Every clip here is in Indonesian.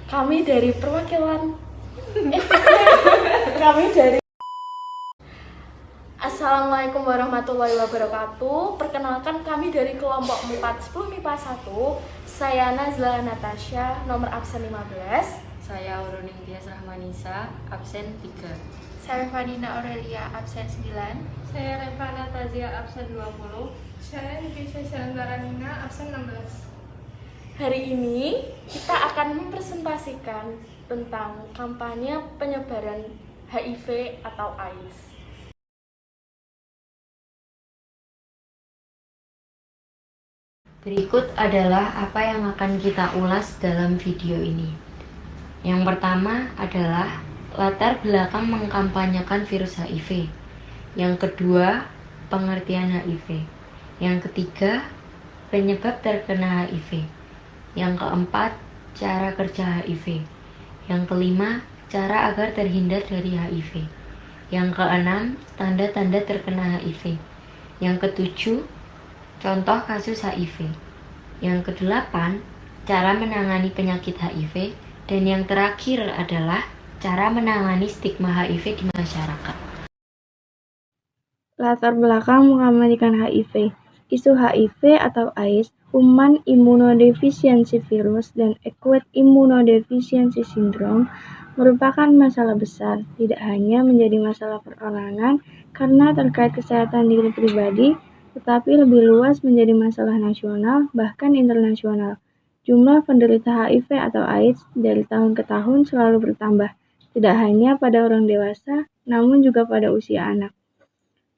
Kami dari perwakilan kami dari Assalamualaikum warahmatullahi wabarakatuh. Perkenalkan kami dari kelompok 410 MIPA 1. Saya Nazla Natasha, nomor absen 15. Saya Auroning Tias Rahmanisa, absen 3. Saya Fadina Aurelia, absen 9. Saya Revana Tazia, absen 20. Saya Nifisha Nina, absen 16. Hari ini kita akan mempresentasikan tentang kampanye penyebaran HIV atau AIDS. Berikut adalah apa yang akan kita ulas dalam video ini. Yang pertama adalah latar belakang mengkampanyekan virus HIV. Yang kedua, pengertian HIV. Yang ketiga, penyebab terkena HIV. Yang keempat, cara kerja HIV. Yang kelima, cara agar terhindar dari HIV. Yang keenam, tanda-tanda terkena HIV. Yang ketujuh, contoh kasus HIV. Yang kedelapan, cara menangani penyakit HIV. Dan yang terakhir adalah cara menangani stigma HIV di masyarakat. Latar belakang mengamatikan HIV. Isu HIV atau AIDS, Human Immunodeficiency Virus, dan Acute Immunodeficiency Syndrome merupakan masalah besar, tidak hanya menjadi masalah perorangan karena terkait kesehatan diri pribadi, tetapi lebih luas menjadi masalah nasional, bahkan internasional. Jumlah penderita HIV atau AIDS dari tahun ke tahun selalu bertambah, tidak hanya pada orang dewasa, namun juga pada usia anak.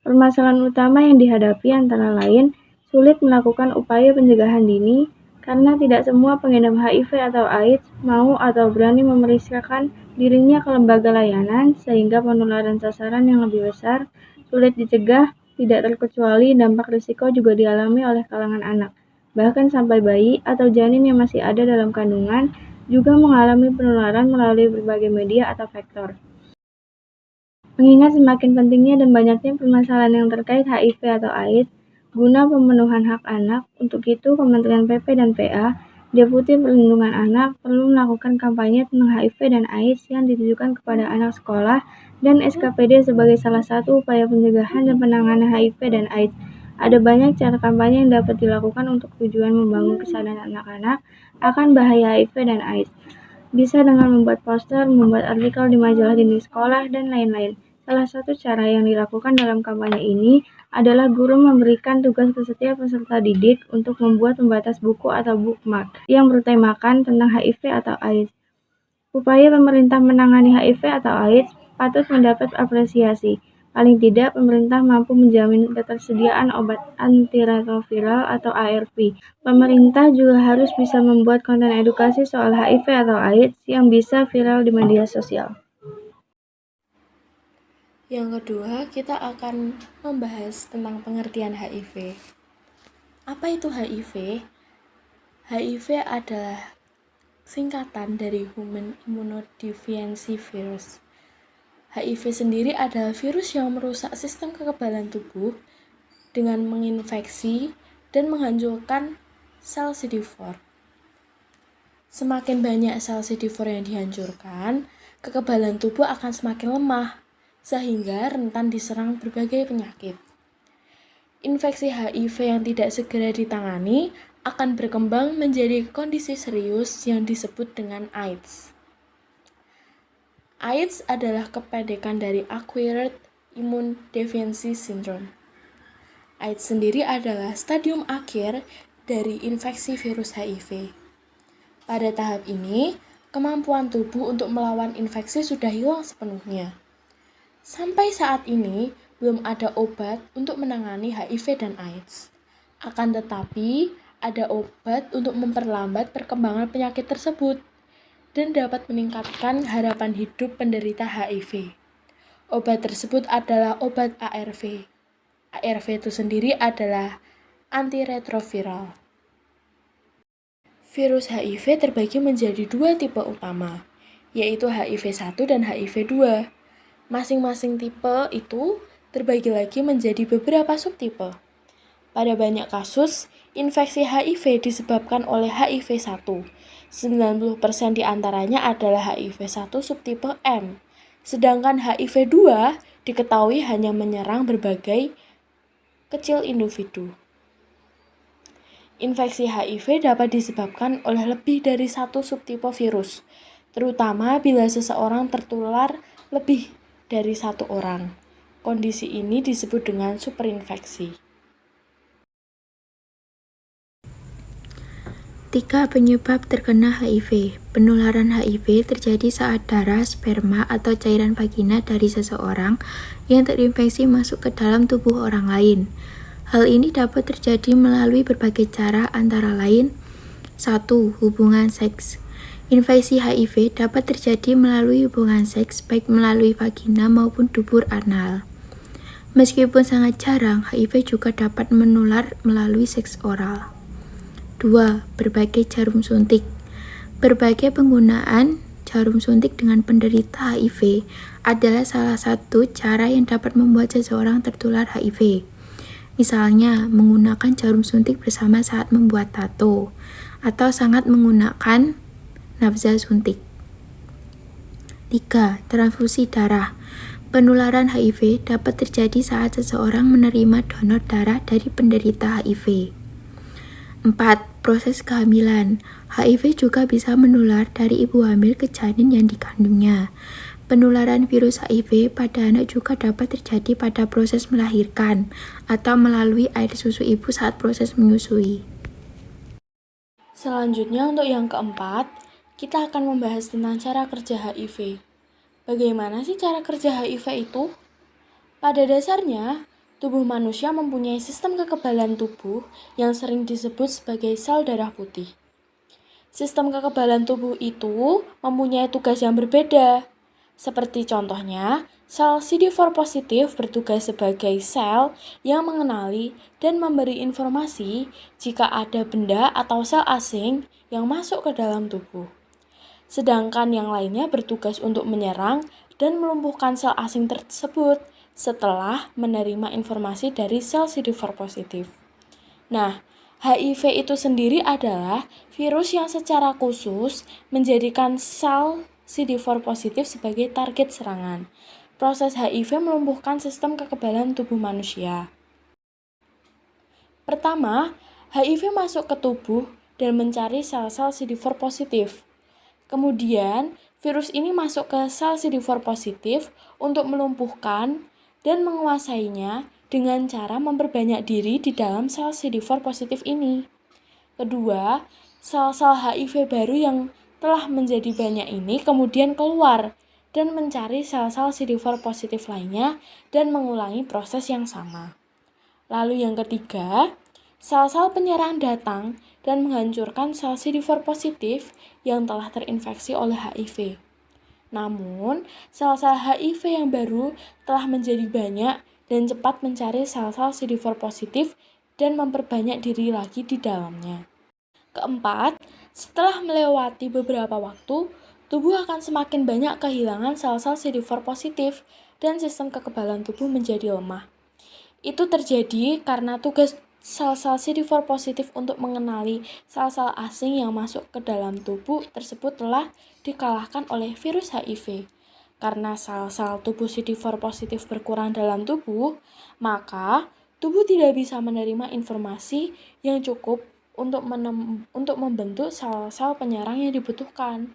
Permasalahan utama yang dihadapi antara lain, sulit melakukan upaya pencegahan dini, karena tidak semua pengidap HIV atau AIDS mau atau berani memeriksakan dirinya ke lembaga layanan, sehingga penularan sasaran yang lebih besar sulit dicegah. Tidak terkecuali dampak risiko juga dialami oleh kalangan anak, bahkan sampai bayi atau janin yang masih ada dalam kandungan juga mengalami penularan melalui berbagai media atau vektor. Mengingat semakin pentingnya dan banyaknya permasalahan yang terkait HIV atau AIDS, guna pemenuhan hak anak, untuk itu Kementerian PP dan PA, Deputi Perlindungan Anak, perlu melakukan kampanye tentang HIV dan AIDS yang ditujukan kepada anak sekolah dan SKPD sebagai salah satu upaya pencegahan dan penanganan HIV dan AIDS. Ada banyak cara kampanye yang dapat dilakukan untuk tujuan membangun kesadaran anak-anak akan bahaya HIV dan AIDS. Bisa dengan membuat poster, membuat artikel di majalah dini sekolah, dan lain-lain. Salah satu cara yang dilakukan dalam kampanye ini adalah guru memberikan tugas ke setiap peserta didik untuk membuat pembatas buku atau bookmark yang bertemakan tentang HIV atau AIDS. Upaya pemerintah menangani HIV atau AIDS patut mendapat apresiasi. Paling tidak, pemerintah mampu menjamin ketersediaan obat antiretroviral atau ARV. Pemerintah juga harus bisa membuat konten edukasi soal HIV atau AIDS yang bisa viral di media sosial. Yang kedua, kita akan membahas tentang pengertian HIV. Apa itu HIV? HIV adalah singkatan dari Human Immunodeficiency Virus. HIV sendiri adalah virus yang merusak sistem kekebalan tubuh dengan menginfeksi dan menghancurkan sel CD4. Semakin banyak sel CD4 yang dihancurkan, kekebalan tubuh akan semakin lemah, sehingga rentan diserang berbagai penyakit. Infeksi HIV yang tidak segera ditangani akan berkembang menjadi kondisi serius yang disebut dengan AIDS. AIDS adalah kependekan dari Acquired Immune Deficiency Syndrome. AIDS sendiri adalah stadium akhir dari infeksi virus HIV. Pada tahap ini, kemampuan tubuh untuk melawan infeksi sudah hilang sepenuhnya. Sampai saat ini, belum ada obat untuk menangani HIV dan AIDS. Akan tetapi, ada obat untuk memperlambat perkembangan penyakit tersebut dan dapat meningkatkan harapan hidup penderita HIV. Obat tersebut adalah obat ARV. ARV itu sendiri adalah antiretroviral. Virus HIV terbagi menjadi dua tipe utama, yaitu HIV-1 dan HIV-2. Masing-masing tipe itu terbagi lagi menjadi beberapa subtipe. Pada banyak kasus, infeksi HIV disebabkan oleh HIV-1, 90% diantaranya adalah HIV-1 subtipe M, sedangkan HIV-2 diketahui hanya menyerang berbagai kecil individu. Infeksi HIV dapat disebabkan oleh lebih dari satu subtipe virus, terutama bila seseorang tertular lebih dari satu orang. Kondisi ini disebut dengan superinfeksi. 3 penyebab terkena HIV. Penularan HIV terjadi saat darah, sperma, atau cairan vagina dari seseorang yang terinfeksi masuk ke dalam tubuh orang lain. Hal ini dapat terjadi melalui berbagai cara antara lain 1. Hubungan seks. Infeksi HIV dapat terjadi melalui hubungan seks baik melalui vagina maupun dubur anal. Meskipun sangat jarang, HIV juga dapat menular melalui seks oral. 2. Berbagai jarum suntik. Berbagai penggunaan jarum suntik dengan penderita HIV adalah salah satu cara yang dapat membuat seseorang tertular HIV. Misalnya, menggunakan jarum suntik bersama saat membuat tato, atau sangat menggunakan nafza suntik. 3. Transfusi darah. Penularan HIV dapat terjadi saat seseorang menerima donor darah dari penderita HIV. 4. Proses kehamilan. HIV juga bisa menular dari ibu hamil ke janin yang dikandungnya. Penularan virus HIV pada anak juga dapat terjadi pada proses melahirkan atau melalui air susu ibu saat proses menyusui. Selanjutnya untuk yang keempat, kita akan membahas tentang cara kerja HIV. Bagaimana sih cara kerja HIV itu? Pada dasarnya, tubuh manusia mempunyai sistem kekebalan tubuh yang sering disebut sebagai sel darah putih. Sistem kekebalan tubuh itu mempunyai tugas yang berbeda. Seperti contohnya, sel CD4 positif bertugas sebagai sel yang mengenali dan memberi informasi jika ada benda atau sel asing yang masuk ke dalam tubuh. Sedangkan yang lainnya bertugas untuk menyerang dan melumpuhkan sel asing tersebut setelah menerima informasi dari sel CD4 positif. Nah, HIV itu sendiri adalah virus yang secara khusus menjadikan sel CD4 positif sebagai target serangan. Proses HIV melumpuhkan sistem kekebalan tubuh manusia. Pertama, HIV masuk ke tubuh dan mencari sel-sel CD4 positif. Kemudian, virus ini masuk ke sel CD4 positif untuk melumpuhkan dan menguasainya dengan cara memperbanyak diri di dalam sel CD4 positif ini. Kedua, sel-sel HIV baru yang telah menjadi banyak ini kemudian keluar dan mencari sel-sel CD4 positif lainnya dan mengulangi proses yang sama. Lalu yang ketiga, sel-sel penyerang datang dan menghancurkan sel CD4 positif yang telah terinfeksi oleh HIV. Namun, sel-sel HIV yang baru telah menjadi banyak dan cepat mencari sel-sel CD4 positif dan memperbanyak diri lagi di dalamnya. Keempat, setelah melewati beberapa waktu, tubuh akan semakin banyak kehilangan sel-sel CD4 positif dan sistem kekebalan tubuh menjadi lemah. Itu terjadi karena tugas sel-sel CD4 positif untuk mengenali sel-sel asing yang masuk ke dalam tubuh tersebut telah dikalahkan oleh virus HIV. Karena sel-sel tubuh CD4 positif berkurang dalam tubuh, maka tubuh tidak bisa menerima informasi yang cukup untuk membentuk sel-sel penyerang yang dibutuhkan.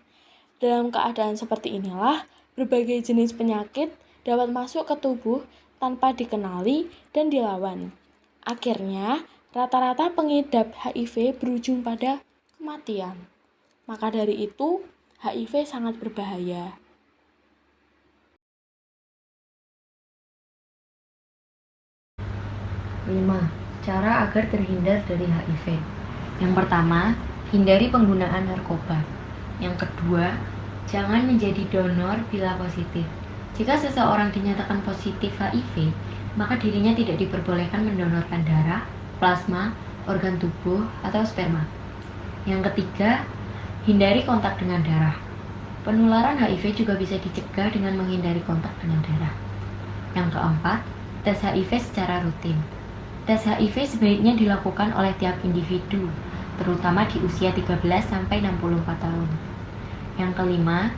Dalam keadaan seperti inilah, berbagai jenis penyakit dapat masuk ke tubuh tanpa dikenali dan dilawan. Akhirnya, rata-rata pengidap HIV berujung pada kematian. Maka dari itu, HIV sangat berbahaya. Lima, cara agar terhindar dari HIV. Yang pertama, hindari penggunaan narkoba. Yang kedua, jangan menjadi donor bila positif. Jika seseorang dinyatakan positif HIV, maka dirinya tidak diperbolehkan mendonorkan darah, plasma, organ tubuh, atau sperma. Yang ketiga, hindari kontak dengan darah. Penularan HIV juga bisa dicegah dengan menghindari kontak dengan darah. Yang keempat, tes HIV secara rutin. Tes HIV sebaiknya dilakukan oleh tiap individu terutama di usia 13 sampai 64 tahun. Yang kelima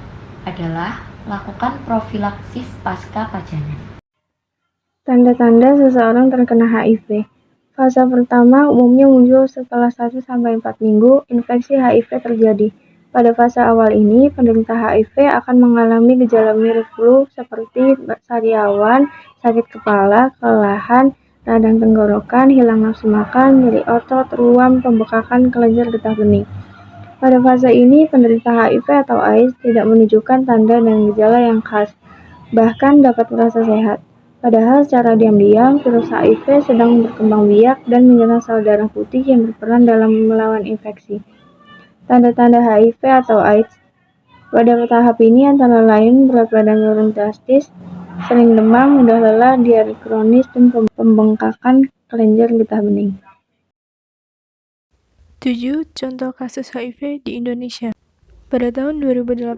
adalah lakukan profilaksis pasca pajanan. Tanda-tanda seseorang terkena HIV. Fase pertama umumnya muncul setelah 1-4 minggu infeksi HIV terjadi. Pada fase awal ini, penderita HIV akan mengalami gejala mirip flu seperti sariawan, sakit kepala, kelelahan, radang tenggorokan, hilang nafsu makan, nyeri otot, ruam, pembekakan, kelenjar getah bening. Pada fase ini, penderita HIV atau AIDS tidak menunjukkan tanda dan gejala yang khas, bahkan dapat merasa sehat. Padahal secara diam-diam, virus HIV sedang berkembang biak dan menyerang sel darah putih yang berperan dalam melawan infeksi. Tanda-tanda HIV atau AIDS. Pada tahap ini antara lain berat badan turun drastis, sering demam, mudah lelah, diare kronis, dan pembengkakan kelenjar getah bening. 7. Contoh kasus HIV di Indonesia. Pada tahun 2018,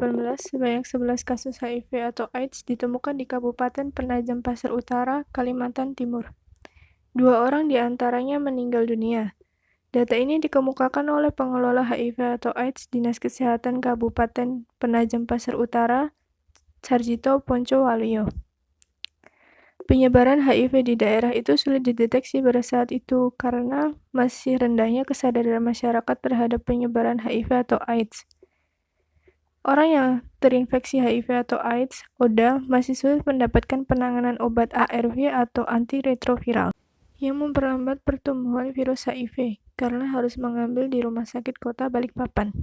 sebanyak 11 kasus HIV atau AIDS ditemukan di Kabupaten Penajam Pasir Utara, Kalimantan Timur. 2 orang diantaranya meninggal dunia. Data ini dikemukakan oleh pengelola HIV atau AIDS Dinas Kesehatan Kabupaten Penajam Pasir Utara, Sarjito Poncowalio. Penyebaran HIV di daerah itu sulit dideteksi pada saat itu karena masih rendahnya kesadaran masyarakat terhadap penyebaran HIV atau AIDS. Orang yang terinfeksi HIV atau AIDS, ODA, masih sulit mendapatkan penanganan obat ARV atau antiretroviral yang memperlambat pertumbuhan virus HIV karena harus mengambil di Rumah Sakit Kota Balikpapan.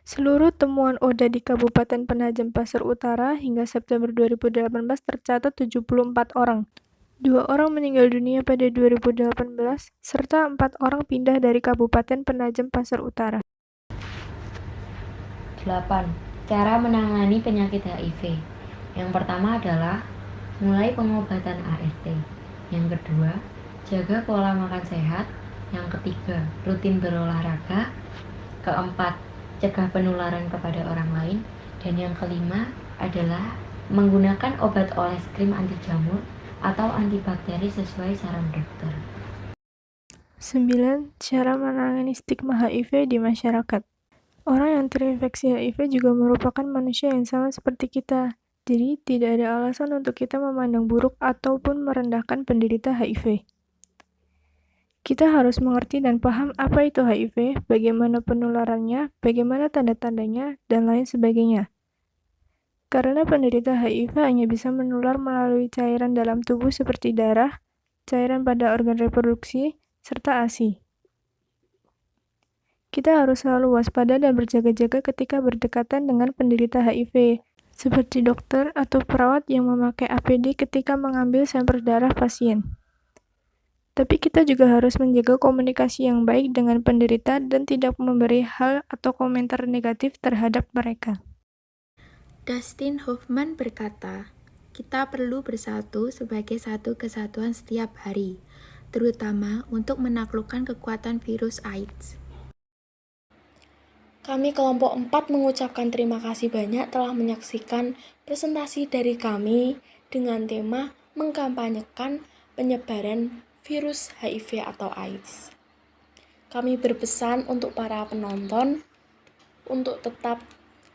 Seluruh temuan ODA di Kabupaten Penajam Pasir Utara hingga September 2018 tercatat 74 orang. 2 orang meninggal dunia pada 2018, serta 4 orang pindah dari Kabupaten Penajam Pasir Utara. 8. Cara menangani penyakit HIV. Yang pertama adalah mulai pengobatan ART. Yang kedua, jaga pola makan sehat. Yang ketiga, rutin berolahraga. Keempat, cegah penularan kepada orang lain. Dan yang kelima adalah menggunakan obat oles krim anti jamur atau antibakteri sesuai saran dokter. 9. Cara menangani stigma HIV di masyarakat. Orang yang terinfeksi HIV juga merupakan manusia yang sama seperti kita. Jadi, tidak ada alasan untuk kita memandang buruk ataupun merendahkan penderita HIV. Kita harus mengerti dan paham apa itu HIV, bagaimana penularannya, bagaimana tanda-tandanya, dan lain sebagainya. Karena penderita HIV hanya bisa menular melalui cairan dalam tubuh seperti darah, cairan pada organ reproduksi, serta ASI. Kita harus selalu waspada dan berjaga-jaga ketika berdekatan dengan penderita HIV, seperti dokter atau perawat yang memakai APD ketika mengambil sampel darah pasien. Tapi kita juga harus menjaga komunikasi yang baik dengan penderita dan tidak memberi hal atau komentar negatif terhadap mereka. Dustin Hoffman berkata, kita perlu bersatu sebagai satu kesatuan setiap hari, terutama untuk menaklukkan kekuatan virus AIDS. Kami kelompok 4 mengucapkan terima kasih banyak telah menyaksikan presentasi dari kami dengan tema mengkampanyekan penyebaran virus HIV atau AIDS. Kami berpesan untuk para penonton untuk tetap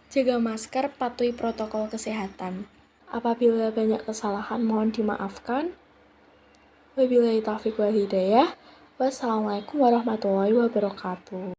jaga masker, patuhi protokol kesehatan. Apabila banyak kesalahan mohon dimaafkan. Wabillahi taufiq wal hidayah. Wassalamualaikum warahmatullahi wabarakatuh.